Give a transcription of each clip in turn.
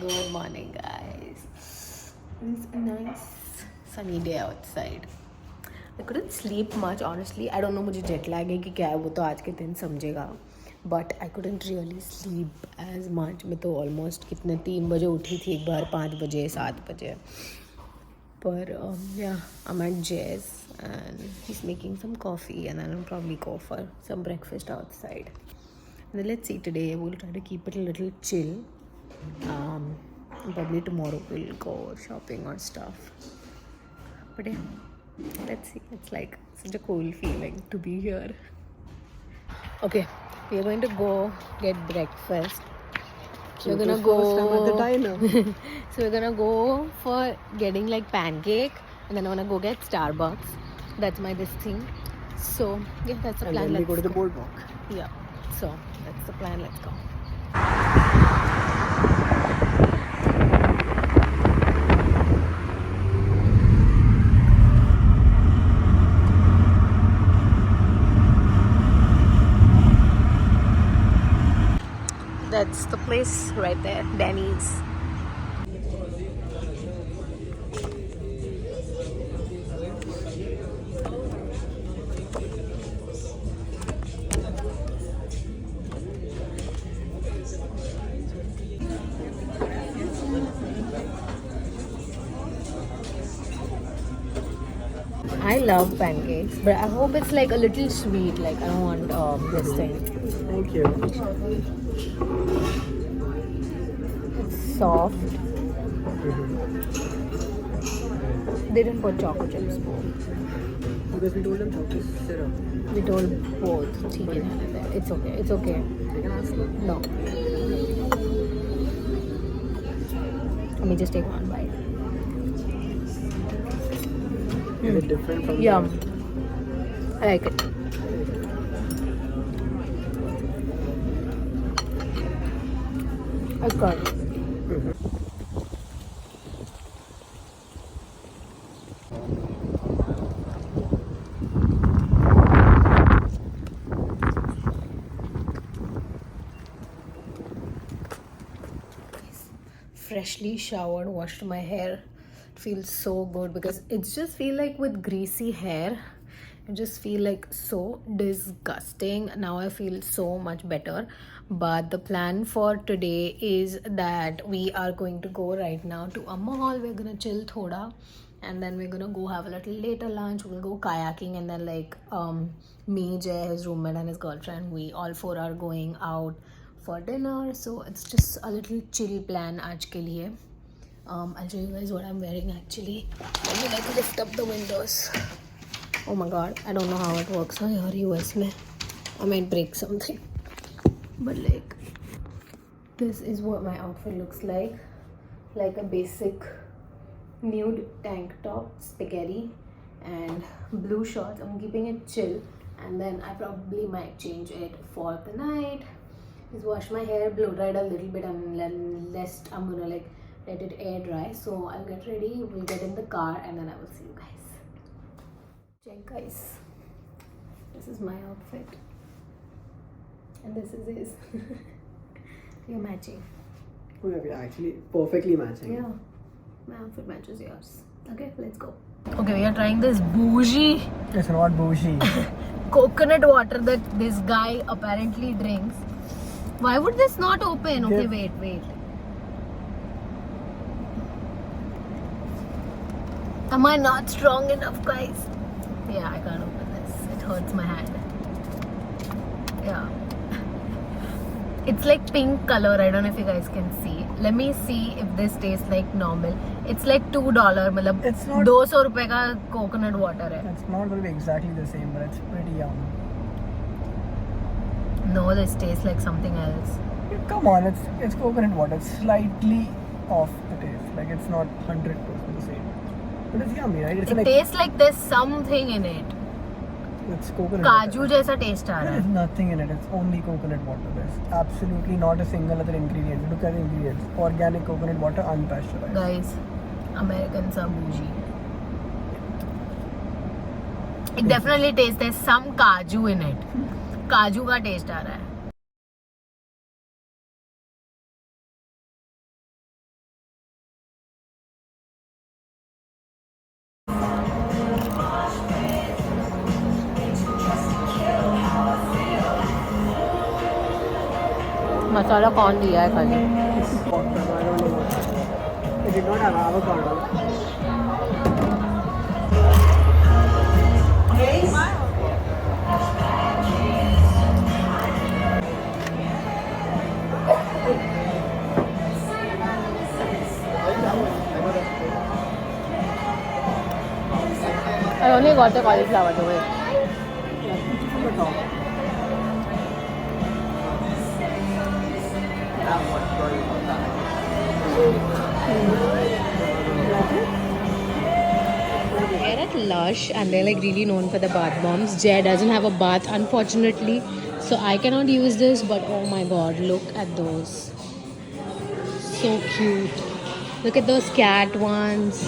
Good morning, guys. It's a nice sunny day outside. I couldn't sleep much, honestly. I don't know मुझे jet lag है कि क्या है, वो तो आज के दिन समझेगा. But I couldn't really sleep as much. मैं तो almost कितने 3 बजे उठी थी एक बार, 5 बजे, 7 बजे. But yeah, I'm at Jay's and he's making some coffee and I'll probably go for some breakfast outside. And then let's see, today we'll try to keep it a little chill. Probably tomorrow we'll go shopping or stuff. But yeah, let's see. It's like such a cool feeling to be here. Okay, we are going to go get breakfast. So we're gonna go at the diner. So we're gonna go for getting like pancake, and then I wanna go get Starbucks. That's my this thing. So yeah, that's the plan. And then we Let's go to the boardwalk. Yeah. So that's the plan. Let's go. That's the place right there, Danny's. I love pancakes, but I hope it's like a little sweet. Like I don't want this thing. Thank you. It's soft. They didn't put chocolate chips. Because we told them chocolate syrup. We told both. It's okay. It's okay. They can ask them. No. Let me just take one bite. Is it different from Yum. I like it. It's good. Freshly showered, washed my hair. It feels so good because it's just feel like with greasy hair, I just feel like so disgusting. Now I feel so much better. But the plan for today is that we are going to go right now to a mall. We're gonna chill thoda, and then we're gonna go have a little later lunch. We'll go kayaking, and then like me, Jay, his roommate, and his girlfriend, we all four are going out for dinner. So it's just a little chill plan aaj ke liye. I'll show you guys what I'm wearing actually. Let me like lift up the windows. Oh my god, I don't know how it works here US mein. I might break something. But like, this is what my outfit looks like. Like a basic nude tank top, spaghetti, and blue shorts. I'm keeping it chill, and then I probably might change it for the night. Just wash my hair, blow dried a little bit, and then I'm gonna like let it air dry. So I'll get ready, we'll get in the car, and then I will see you guys. Check guys, this is my outfit, and this is his. You're matching. Oh, yeah, we're actually perfectly matching. Yeah, my outfit matches yours. Okay, let's go. Okay, we are trying this bougie It's not bougie. coconut water that this guy apparently drinks. Why would this not open? Okay, wait. Am I not strong enough, guys? Yeah, I can't open this. It hurts my hand. Yeah. It's like pink color. I don't know if you guys can see. Let me see if this tastes like normal. It's like $2. मतलब It's not- 200 रुपए का coconut water है. It's not going to be exactly the same, but it's pretty yum. No, this tastes like something else. Come on, it's coconut water. It's slightly off the taste. Like it's not 100% the same. But it's yummy, right? It's It like tastes like there's something in it. it's coconut काजू water. जैसा taste uh There रहा is है. nothing in it. It's only coconut water. There's absolutely not a single other ingredient. Look at the ingredients. Organic coconut water, unpasteurized. Guys, Americans are bougie. It definitely tastes. There's some काजू in it. काजू का taste आ रहा है. मसाला कौन दिया है खाली? I don't know what. It did not have avocado. I only got the cauliflower the way. They're at Lush and they're like really known for the bath bombs. Jay doesn't have a bath unfortunately, so I cannot use this, but oh my god, look at those. So cute. Look at those cat ones.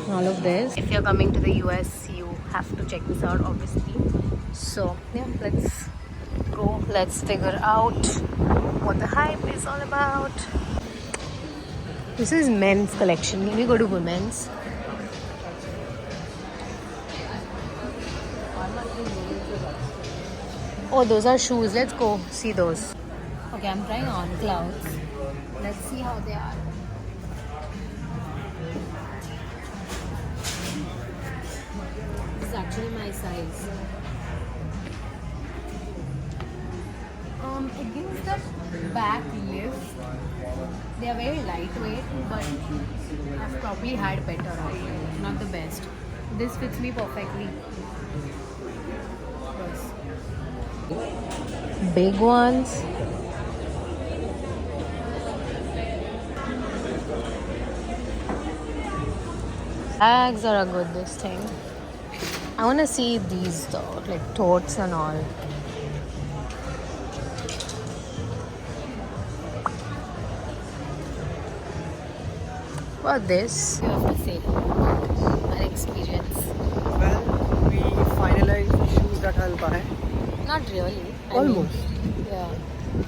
All of this. If you're coming to the US, you have to check this out obviously. So yeah, let's go. Let's figure out what the hype is all about. This is men's collection. Can we go to women's? Oh, those are shoes. Let's go see those. Okay, I'm trying on clouds. Let's see how they are. This is actually my size. It gives that back lift. They are very lightweight, but I've probably had better outfit. Not the best. This fits me perfectly. Big ones. Bags are a good this thing. I want to see these though, like totes and all. What this? You have to say our experience. Well, we finalized the shoes that I'll buy. Not really. Almost. Yeah.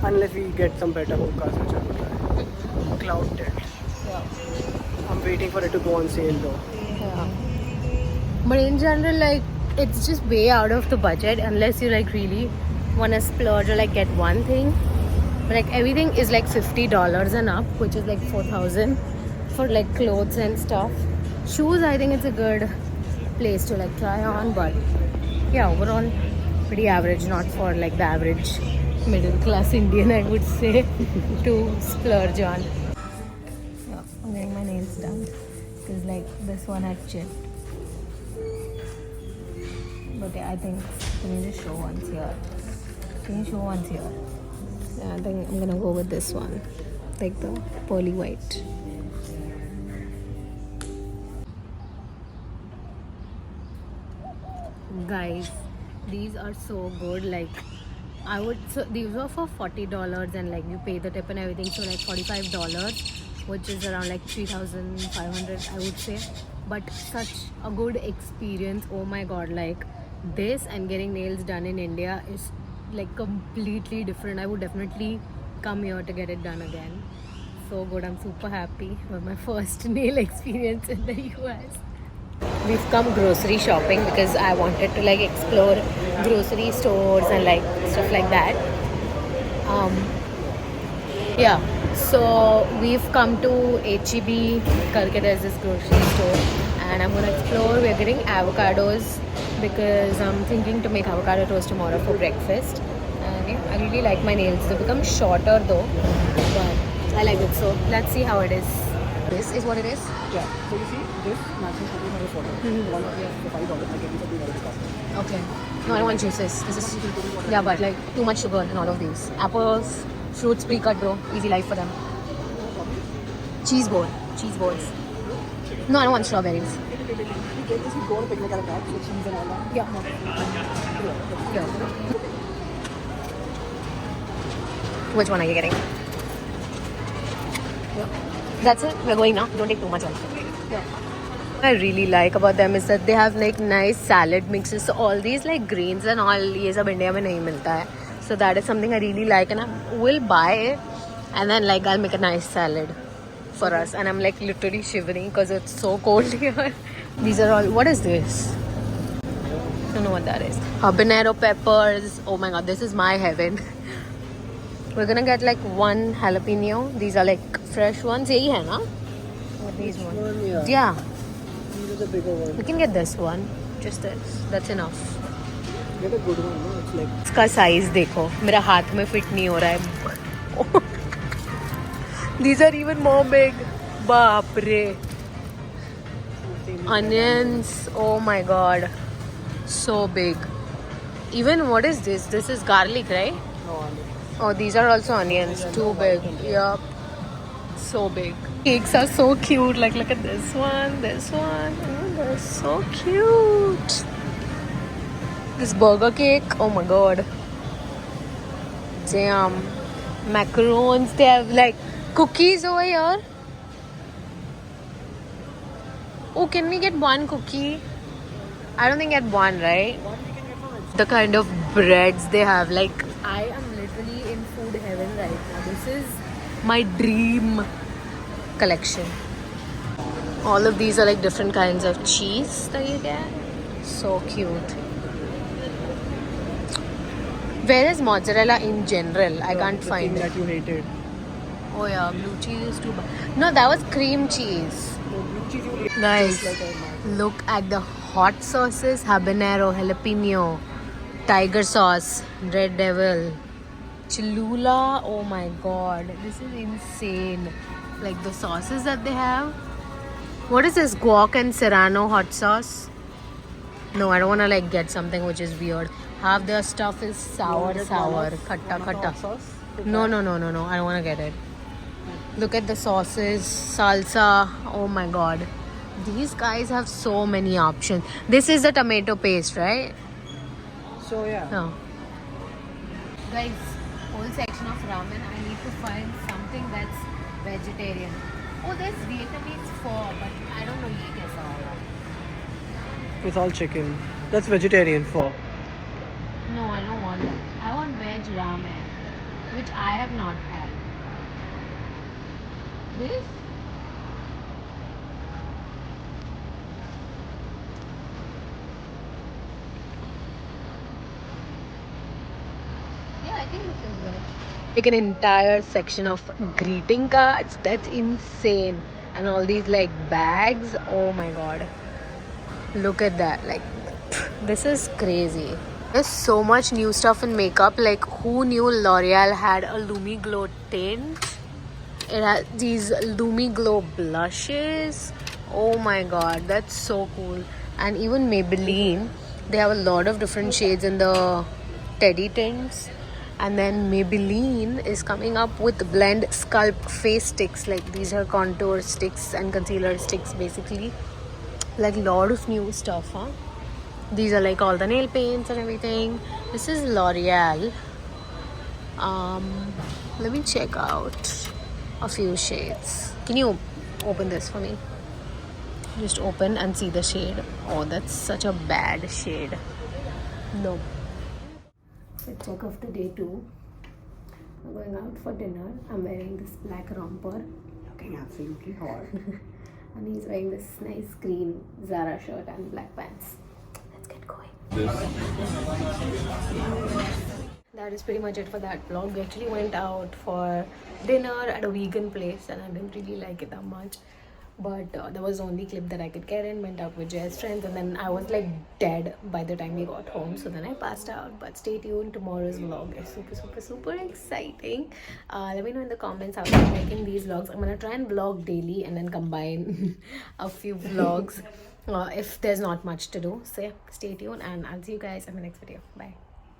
Unless we get some better hookahs which I will buy. Cloud Tent. Yeah. I'm waiting for it to go on sale though. Yeah. But in general, like, it's just way out of the budget unless you like really want to splurge or like get one thing. But like everything is like $50 and up, which is like 4,000 for like clothes and stuff. Shoes, I think it's a good place to like try on, but yeah, overall pretty average, not for like the average middle class Indian, I would say, to splurge on. Yeah, I'm getting my nails done because like this one had chipped. But yeah, I think, can you just show once here? Can you show once here? Yeah, I think I'm gonna go with this one, like the pearly white. Guys, these are so good. Like, I would, so these were for $40 and like you pay the tip and everything, so like $45, which is around like 3,500 I would say. But such a good experience. Oh my god, like this and getting nails done in India is like completely different. I would definitely come here to get it done again. So good. I'm super happy with my first nail experience in the US. We've come grocery shopping because I wanted to like explore grocery stores and like stuff like that. Yeah, so we've come to HEB Karke. There's this grocery store and I'm gonna explore. We're getting avocados because I'm thinking to make avocado toast tomorrow for breakfast. And yeah, I really like my nails. They become shorter though, but I like it. So let's see how it is. This is what it is. Yeah, so you see, this matches $14 one of the $5, I get you for $2 discount. Okay. No, I don't want juices. This is, yeah, but like too much sugar in all of these. Apples, fruits pre-cut, bro. Easy life for them. Cheese board. Cheese boards. No, I don't want strawberries. You get this, you go on a picnic at a park with cheese and all that. Yeah. Yeah. Which one are you getting? Yeah. That's it. We're going now. Don't take too much also. Yeah. What I really like about them is that they have like nice salad mixes. So all these like greens and all, ये सब India में नहीं मिलता है. So that is something I really like, and I will buy it, and then like I'll make a nice salad for us. And I'm like literally shivering because it's so cold here. These are all. What is this? I don't know what that is. Habanero peppers. Oh my god, this is my heaven. We're gonna get like one jalapeno. These are like fresh ones. Yahi hai na? Or these Which ones? one? Yeah. Yeah. These are the bigger ones. We can get this one. Just this. That's enough. Get a good one, no? It's like इसका size देखो मेरा हाथ में fit नहीं हो रहा है. These are even more big. बाप रे. Onions. Oh my god. So big. Even what is this? This is garlic, right? no onion. Oh, these are also onions. Too big. Yup. So big. Cakes are so cute. Like, look at this one. This one. Oh, they're so cute. This burger cake. Oh my god. Damn. Macarons. They have like cookies over here. Oh, can we get one cookie? I don't think get one, right? One we can get from it. The kind of breads they have. Like, I am literally in food heaven right now. This is my dream collection. All of these are like different kinds of cheese that you get. So cute. Where is mozzarella in general? I can't The find thing it. that you hated. Oh yeah, blue cheese is too bad. No, that was cream cheese. No, blue cheese you hated. Guys, Just like look at the hot sauces. Habanero, jalapeno, tiger sauce, red devil, Cholula. Oh my god, this is insane. Like the sauces that they have. What is this? Guac and serrano hot sauce? No, I don't want to like get something which is weird. Half their stuff is sour, khatta, khatta. Sauce. No. I don't want to get it. Look at the sauces, salsa. Oh my god. These guys have so many options. This is the tomato paste, right? So yeah. No. Guys, whole section of ramen. I need to find something that's vegetarian. Oh, there's Vietnamese pho, but I don't know ye kaisa hoga. It's all chicken. That's vegetarian for. No, I don't want that. I want veg ramen, which I have not had. This? Yeah, I think this is veg. Like an entire section of greeting cards. That's insane. And all these like bags. Oh my god. Look at that. Like, this is crazy. There's so much new stuff in makeup. Like, who knew L'Oreal had a Lumi Glow tint? It has these Lumi Glow blushes. Oh my god, that's so cool. And even Maybelline, they have a lot of different shades in the teddy tints. And then Maybelline is coming up with blend sculpt face sticks. Like, these are contour sticks and concealer sticks basically. Like, lot of new stuff, huh? These are like all the nail paints and everything. This is L'Oreal. Let me check out a few shades. Can you open this for me? Just open and see the shade. Oh, that's such a bad shade. No. So check of the day 2. I'm going out for dinner. I'm wearing this black romper. Looking absolutely hot. And he's wearing this nice green Zara shirt and black pants. Let's get going. That is pretty much it for that vlog. We actually went out for dinner at a vegan place and I didn't really like it that much. But that was the only clip that I could get in. Went out with Jay's friends and then I was like dead by the time we got home. So then I passed out. But stay tuned. Tomorrow's vlog is super exciting. Let me know in the comments how you're making these vlogs. I'm going to try and vlog daily and then combine a few vlogs if there's not much to do. So yeah, stay tuned and I'll see you guys in the next video. Bye.